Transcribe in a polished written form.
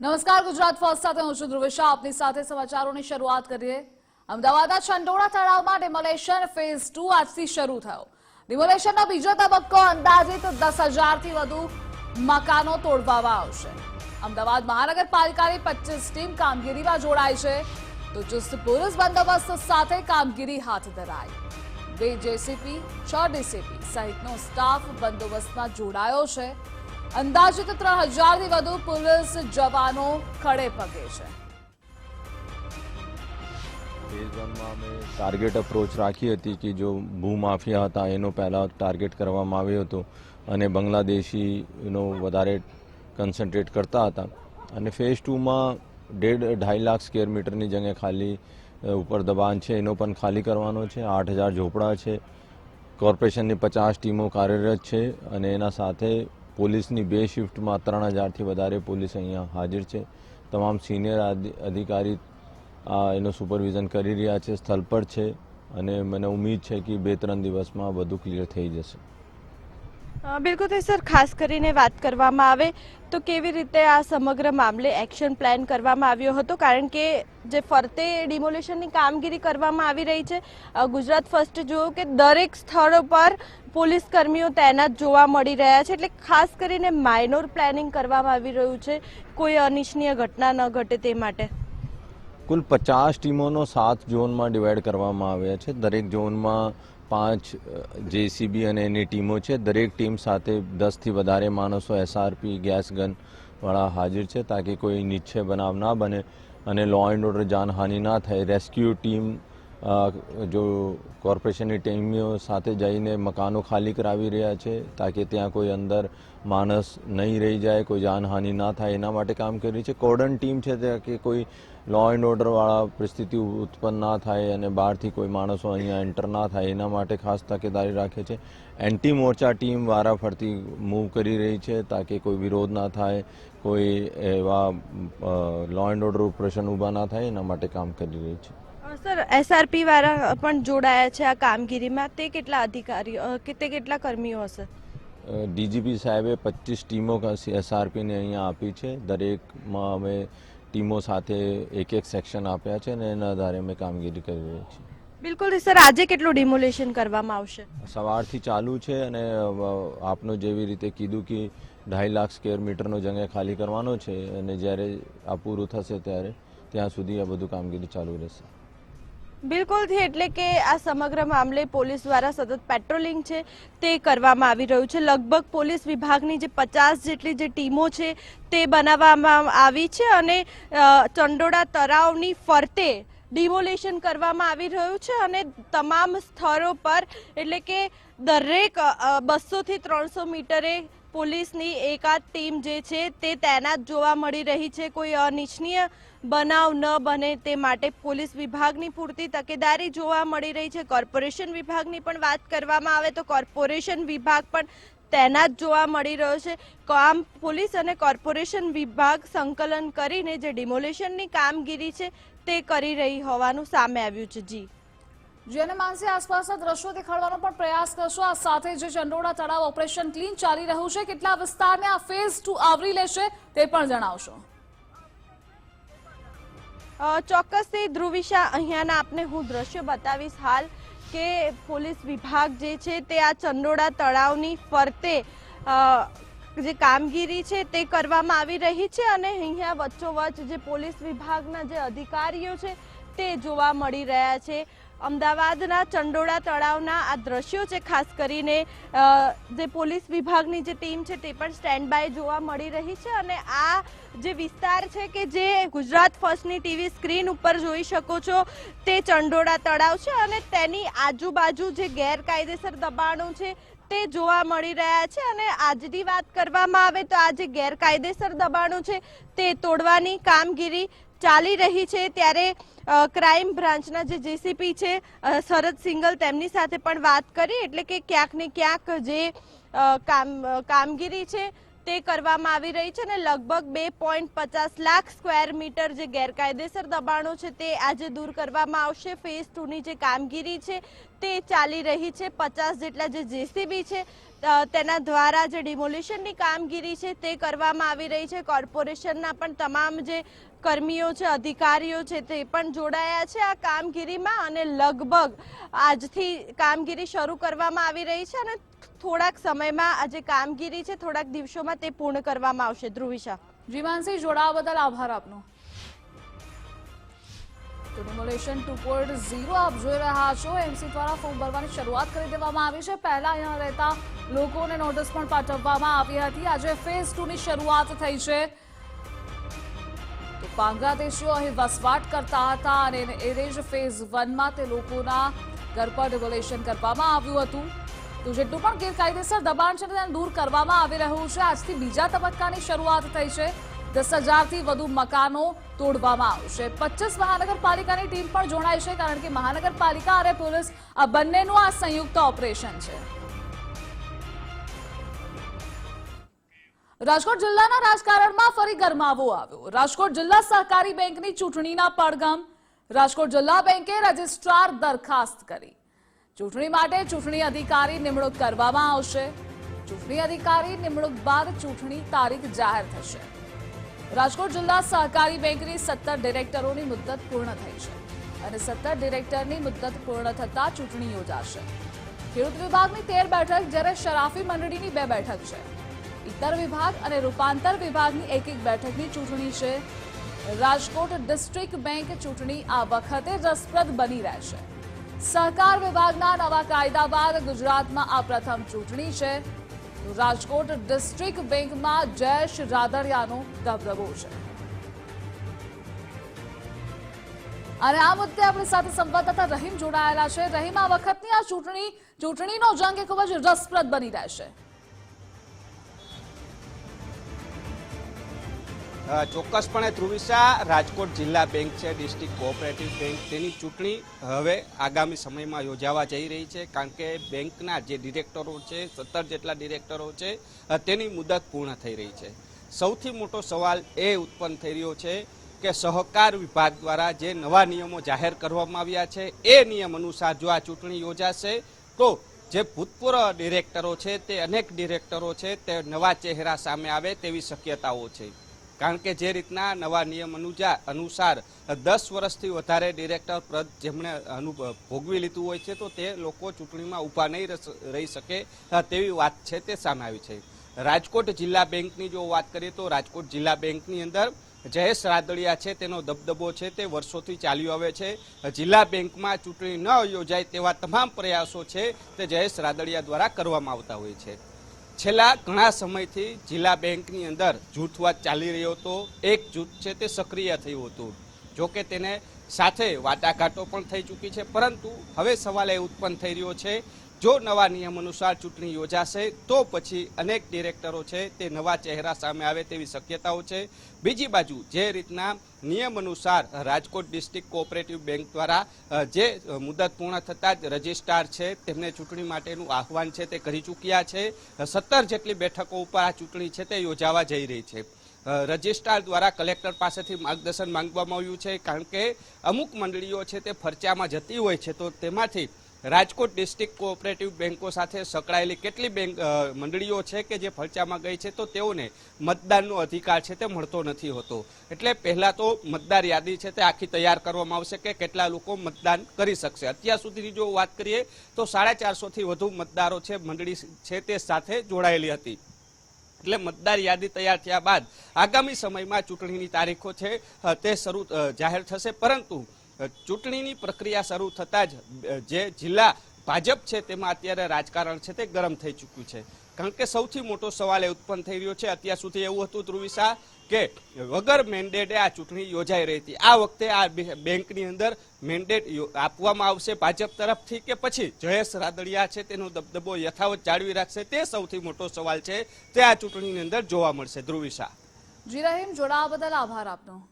નમસ્કાર, ગુજરાત ફર્સ્ટ સાથે હું છું ધ્રુવેશા. આપની સાથે સમાચારોની શરૂઆત કરીએ. અમદાવાદના ચંડોળા તળાવમાં ડિમોલેશન ફેઝ 2 આજથી શરૂ થયો. ડિમોલેશનનો બીજો તબક્કો અંદાજિત 10,000થી વધુ મકાનો તોડવામાં આવશે. અમદાવાદ મહાનગરપાલિકાની 25 ટીમ કામગીરીમાં જોડાઈ છે, તો ચુસ્ત પોલીસ બંદોબસ્ત સાથે કામગીરી હાથ ધરાઈ. 2 જેસીપી 6 ડીસીપી સહિતનો સ્ટાફ બંદોબસ્તમાં જોડાયો છે. અંદાજિત 3,000થી વધુ પોલીસ જવાનો ખડે પગે છે. ફેઝ 1 માં અમે ટાર્ગેટ અપ્રોચ રાખી હતી કે જો ભૂમાફિયા હતા એનો પહેલાં ટાર્ગેટ કરવામાં આવ્યો હતો અને બાંગ્લાદેશીનો વધારે કન્સન્ટ્રેટ કરતા હતા. અને ફેઝ 2માં 1.5 લાખ સ્ક્વેર મીટરની જગ્યાએ ખાલી ઉપર દબાણ છે એનો પણ ખાલી કરવાનો છે. 8,000 ઝોપડા છે. કોર્પોરેશનની 50 ટીમો કાર્યરત છે અને એના સાથે પોલીસની 2 શિફ્ટમાં 3,000થી વધારે પોલીસ અહીંયા હાજર છે. તમામ સિનિયર અધિકારી એનું સુપરવિઝન કરી રહ્યા છે, સ્થળ પર છે અને મને ઉમ્મીદ છે કે 2-3 દિવસમાં બધું ક્લિયર થઈ જશે. બિલકુલ સર, ખાસ કરીને વાત કરવામાં આવે તો કેવી રીતે આ સમગ્ર મામલે એક્શન પ્લાન કરવામાં આવ્યો હતો, કારણ કે જે ફરતે ડિમોલેશનની કામગીરી કરવામાં આવી રહી છે. ગુજરાત ફર્સ્ટ જોયું કે દરેક સ્થળો પર પોલીસ કર્મીઓ તૈનાત જોવા મળી રહ્યા છે, એટલે ખાસ કરીને માઇનોર પ્લાનિંગ કરવામાં આવી રહ્યું છે, કોઈ અનિચ્છનીય ઘટના ન ઘટે તે માટે. કુલ 50 ટીમોનો 7 ઝોનમાં ડિવાઈડ કરવામાં આવ્યા છે. દરેક ઝોનમાં 5 જેસીબી અને એની ટીમો છે. દરેક ટીમ સાથે 10થી વધારે માણસો એસઆરપી ગેસ ગનવાળા હાજર છે, તાકી કોઈ નિશ્ચય બનાવ ના બને અને લો એન્ડ ઓર્ડર જાનહાનિ ના થાય. રેસ્ક્યુ ટીમ જો કોર્પોરેશનની ટીમો સાથે જઈને મકાનો ખાલી કરાવી રહ્યા છે, તાકી ત્યાં કોઈ અંદર માણસ નહીં રહી જાય, કોઈ જાનહાનિ ના થાય એના માટે કામ કરી રહી છે. કોર્ડન ટીમ છે કે કોઈ લો એન્ડ ઓર્ડરવાળા પરિસ્થિતિ ઉત્પન્ન ના થાય અને બહારથી કોઈ માણસો અહીંયા એન્ટર ના થાય એના માટે ખાસ તકેદારી રાખે છે. એન્ટી મોરચા ટીમ વારાફરતી મૂવ કરી રહી છે, તાકી કોઈ વિરોધ ના થાય, કોઈ એવા લો એન્ડ ઓર્ડર ઓપરેશન ઊભા ના થાય એના માટે કામ કરી રહી છે. સર, એસઆરપી વાળા પણ જોડાયા છે આ કામગીરીમાં, તે કેટલા અધિકારીઓ કે તે કેટલા કર્મીઓ હશે? ડીજીપી સાહેબે 25 ટીમો એસઆરપીને અહીંયા આપી છે. દરેકમાં અમે ટીમો સાથે એક સેક્શન આપ્યા છે અને એના આધારે અમે કામગીરી કરી રહી છીએ. બિલકુલ સર, આજે કેટલું ડિમોલેશન કરવામાં આવશે? સવારથી ચાલુ છે અને આપનો જેવી રીતે કીધું કે 2.5 લાખ સ્ક્વેર મીટરનો જગ્યા ખાલી કરવાનો છે અને જ્યારે આ પૂરું થશે ત્યારે ત્યાં સુધી આ બધું કામગીરી ચાલુ રહેશે. બિલકુલથી, એટલે કે આ સમગ્ર મામલે પોલીસ દ્વારા સતત પેટ્રોલિંગ છે તે કરવામાં આવી રહ્યું છે. લગભગ પોલીસ વિભાગની જે 50 જેટલી જે ટીમો છે તે બનાવવામાં આવી છે અને ચંડોળા તળાવની ફરતે ડિમોલેશન કરવામાં આવી રહ્યું છે અને તમામ સ્થળો પર, એટલે કે દરેક 200થી 300 મીટરે પોલીસની એકાદ ટીમ જે છે તે તૈનાત જોવા મળી રહી છે. કોઈ અનિચ્છનીય બનાવ ન બને તે માટે પોલીસ વિભાગની પૂરતી તકેદારી જોવા મળી રહી છે. કોર્પોરેશન વિભાગની પણ વાત કરવામાં આવે તો કોર્પોરેશન વિભાગ પણ તૈનાત જોવા મળી રહ્યો છે. કામ પોલીસ અને કોર્પોરેશન વિભાગ સંકલન કરીને જે ડિમોલેશનની કામગીરી છે તે કરી રહી હોવાનું સામે આવ્યું છે. જેને માનસી આસપાસના દ્રશ્યો દેખાડવાનો પણ પ્રયાસ કરશો. આ સાથે જે ચંડોળા તળાવ ઓપરેશન ક્લીન ચાલી રહ્યું છે, કેટલા વિસ્તારને આ ફેઝ 2 આવરી લેશે તે પણ જણાવશો. ચોક્કસથી ધ્રુવિશા, અહીંયાના આપને હું દ્રશ્ય બતાવીશ હાલ કે પોલીસ વિભાગ જે છે તે આ ચંડોળા તળાવની ફરતે જે કામગીરી છે તે કરવામાં આવી રહી છે અને અહીંયા વચ્ચોવચ્ચ જે પોલીસ વિભાગના જે અધિકારીઓ છે તે જોવા મળી રહ્યા છે. અમદાવાદના ચંડોળા તળાવના આ દ્રશ્યો છે. ખાસ કરીને જે પોલીસ વિભાગની જે ટીમ છે તે પણ સ્ટેન્ડ બાય જોવા મળી રહી છે અને આ જે વિસ્તાર છે કે જે ગુજરાત ફર્સ્ટની ટીવી સ્ક્રીન ઉપર જોઈ શકો છો તે ચંડોળા તળાવ છે અને તેની આજુબાજુ જે ગેરકાયદેસર દબાણો છે તે જોવા મળી રહ્યા છે. અને આજની વાત કરવામાં આવે તો આ જે ગેરકાયદેસર દબાણો છે તે તોડવાની કામગીરી ચાલી રહી છે. ત્યારે ક્રાઇમ બ્રાન્ચના જે જેસીપી છે શરદ સિંગલ, તેમની સાથે પણ વાત કરી, એટલે કે ક્યાંક ને ક્યાંક જે કામગીરી છે તે કરવામાં આવી રહી છે અને લગભગ 2.50 લાખ સ્ક્વેર મીટર જે ગેરકાયદેસર દબાણો છે તે આજે દૂર કરવામાં આવશે. ફેઝ 2ની જે કામગીરી છે તે ચાલી રહી છે. 50 જેટલા જે જેસીબી છે તેના દ્વારા જે ડિમોલિશનની કામગીરી છે તે કરવામાં આવી રહી છે. કોર્પોરેશનના પણ તમામ જે કર્મીઓ છે, અધિકારીઓ છે, તે પણ જોડાયા છે આ કામગીરીમાં અને લગભગ આજથી કામગીરી શરૂ કરવામાં આવી રહી છે અને થોડાક સમયમાં આ જે કામગીરી છે થોડાક દિવસોમાં તે પૂર્ણ કરવામાં આવશે. ધ્રુવિશા. જી માનસી, જોડાવા બદલ આભાર આપનો. તો ડિમોલેશન 2.0 આપ જોઈ રહ્યા છો. એમસી દ્વારા ફોર્મ ભરવાની શરૂઆત કરી દેવામાં આવી છે. પહેલા અહીંયા રહેતા લોકોને નોટિસ પણ પાઠવવામાં આવી હતી. આજે ફેઝ 2 ની શરૂઆત થઈ છે. તો બાંગ્લાદેશીઓ અહીં વસવાટ કરતા હતા અને એ જ ફેઝ 1 માં તે લોકોના ઘર પર ડિમોલેશન કરવામાં આવ્યું હતું. તો જેટલું પણ ગેરકાયદેસર દબાણ છે તેને દૂર કરવામાં આવી રહ્યું છે. આજથી બીજા તબક્કાની શરૂઆત થઈ છે. 10,000 થી વધુ મકાનો તોડવામાં આવશે. 25 મહાનગરપાલિકાની ટીમ પણ જોડાઈ છે, કારણ કે મહાનગરપાલિકા અને પોલીસ આ બંનેનું આ સંયુક્ત ઓપરેશન છે. રાજકોટ જિલ્લાના રાજકારણમાં ફરી ગરમાવો આવ્યો. રાજકોટ જિલ્લા સહકારી બેંકની ચૂંટણીના પડઘમ. રાજકોટ જિલ્લા બેંકે રજિસ્ટ્રાર દરખાસ્ત કરી. ચૂંટણી માટે ચૂંટણી અધિકારી નિમણૂક કરવામાં આવશે. ચૂંટણી અધિકારી નિમણૂક બાદ ચૂંટણી તારીખ જાહેર થશે. રાજકોટ જિલ્લા સહકારી બેંકની 17 ડિરેક્ટરોની મુદ્દત પૂર્ણ થઈ છે અને 17 ડિરેક્ટરની મુદ્દત પૂર્ણ થતા ચૂંટણી યોજાશે. ખેડૂત વિભાગની 13 બેઠક, જ્યારે શરાફી મંડળીની 2 બેઠક છે. ઇતર વિભાગ અને રૂપાંતર વિભાગની 1 બેઠકની ચૂંટણી છે. રાજકોટ ડિસ્ટ્રિક્ટ બેંક ચૂંટણી આ વખતે રસપ્રદ બની રહેશે. સહકાર વિભાગના નવા કાયદા બાદ ગુજરાતમાં આ પ્રથમ ચૂંટણી છે. રાજકોટ ડિસ્ટ્રિક્ટ બેંકમાં જયેશ રાદડિયાનો દબદબો છે. અને આ મુદ્દે આપણી સાથે સંવાદદાતા રહીમ જોડાયેલા છે. રહીમ, આ વખતની આ ચૂંટણીનો જંગ એ ખૂબ જ રસપ્રદ બની રહેશે. ચોક્કસપણે ધ્રુવિશા, રાજકોટ જિલ્લા બેંક છે, ડિસ્ટ્રિક્ટ કોઓપરેટિવ બેંક, તેની ચૂંટણી હવે આગામી સમયમાં યોજાવા જઈ રહી છે. કારણ કે બેંકના જે ડિરેક્ટરો છે, 17 જેટલા ડિરેક્ટરો છે, તેની મુદત પૂર્ણ થઈ રહી છે. સૌથી મોટો સવાલ એ ઉત્પન્ન થઈ રહ્યો છે કે સહકાર વિભાગ દ્વારા જે નવા નિયમો જાહેર કરવામાં આવ્યા છે એ નિયમ અનુસાર જો આ ચૂંટણી યોજાશે તો જે ભૂતપૂર્વ ડિરેક્ટરો છે તે અનેક ડિરેક્ટરો છે તે નવા ચહેરા સામે આવે તેવી શક્યતાઓ છે. કારણ કે જે રીતના નવા નિયમ અનુસાર 10 વર્ષથી વધારે ડિરેક્ટર પદ જેમણે ભોગવી લીધું હોય છે તો તે લોકો ચૂંટણીમાં ઊભા નહીં રહી શકે તેવી વાત છે તે સામે આવી છે. રાજકોટ જિલ્લા બેંકની જો વાત કરીએ તો રાજકોટ જિલ્લા બેંકની અંદર જયેશ રાદડિયા છે તેનો દબદબો છે તે વર્ષોથી ચાલ્યો આવે છે. જિલ્લા બેંકમાં ચૂંટણી ન યોજાય તેવા તમામ પ્રયાસો છે તે જયેશ રાદડિયા દ્વારા કરવામાં આવતા હોય છે. છેલ્લા ઘણા સમયથી જિલ્લા બેંકની અંદર જૂથવાદ ચાલી રહ્યો હતો. એક જૂથ છે તે સક્રિય થયું હતું. જોકે તેને સાથે વાટાઘાટો પણ થઈ ચૂકી છે, પરંતુ હવે સવાલ એ ઉત્પન્ન થઈ રહ્યો છે જો નવા નિયમ અનુસાર ચૂંટણી યોજાશે તો પછી અનેક ડિરેક્ટરો છે તે નવા ચહેરા સામે આવે તેવી શક્યતાઓ છે. બીજી બાજુ જે રીતના નિયમ અનુસાર રાજકોટ ડિસ્ટ્રિક્ટ કોઓપરેટિવ બેંક દ્વારા જે મુદત પૂર્ણ થતાં જ રજિસ્ટ્રાર છે તેમને ચૂંટણી માટેનું આહવાન છે તે કરી ચૂક્યા છે. 17 જેટલી બેઠકો ઉપર આ ચૂંટણી છે તે યોજાવા જઈ રહી છે. રજિસ્ટ્રાર દ્વારા કલેક્ટર પાસેથી માર્ગદર્શન માંગવામાં આવ્યું છે, કારણ કે અમુક મંડળીઓ છે તે ફરચામાં જતી હોય છે તો તેમાંથી રાજકોટ ડિસ્ટ્રિક્ટ કોઓપરેટિવ બેંકો સાથે સંકળાયેલી કેટલી મંડળીઓ છે કે જે ફરચામાં ગઈ છે તો તેઓને મતદાનનો અધિકાર છે તે મળતો નથી હોતો. એટલે પહેલા તો મતદાર યાદી છે તે આખી તૈયાર કરવામાં આવશે કે કેટલા લોકો મતદાન કરી શકશે. અત્યાર સુધીની જો વાત કરીએ તો 450થી વધુ મતદારો છે મંડળી છે તે સાથે જોડાયેલી હતી. એટલે મતદાર યાદી તૈયાર થયા બાદ આગામી સમયમાં ચૂંટણીની તારીખો છે તે જાહેર થશે. પરંતુ ચૂંટણીની પ્રક્રિયા શરૂ થતાં જ જે જિલ્લા ભાજપ છે તેમાં અત્યારે રાજકારણ છે તે ગરમ થઈ ચૂક્યું છે. કારણ કે સૌથી મોટો સવાલ એ ઉત્પન્ન થઈ રહ્યો છે. અત્યાર સુધી એવું હતું ધ્રુવિશા કે વગર મેન્ડેટે આ ચૂંટણી યોજાઈ રહી હતી. આ વખતે આ બેંકની અંદર મેન્ડેટ આપવામાં આવશે ભાજપ તરફથી કે પછી જયેશ રાદડિયા છે તેનો દબદબો યથાવત જાળવી રાખશે, તે સૌથી મોટો સવાલ છે તે આ ચૂંટણીની અંદર જોવા મળશે. ધ્રુવિશા. જી રહીમ, જોડાવા બદલ આભાર આપનો.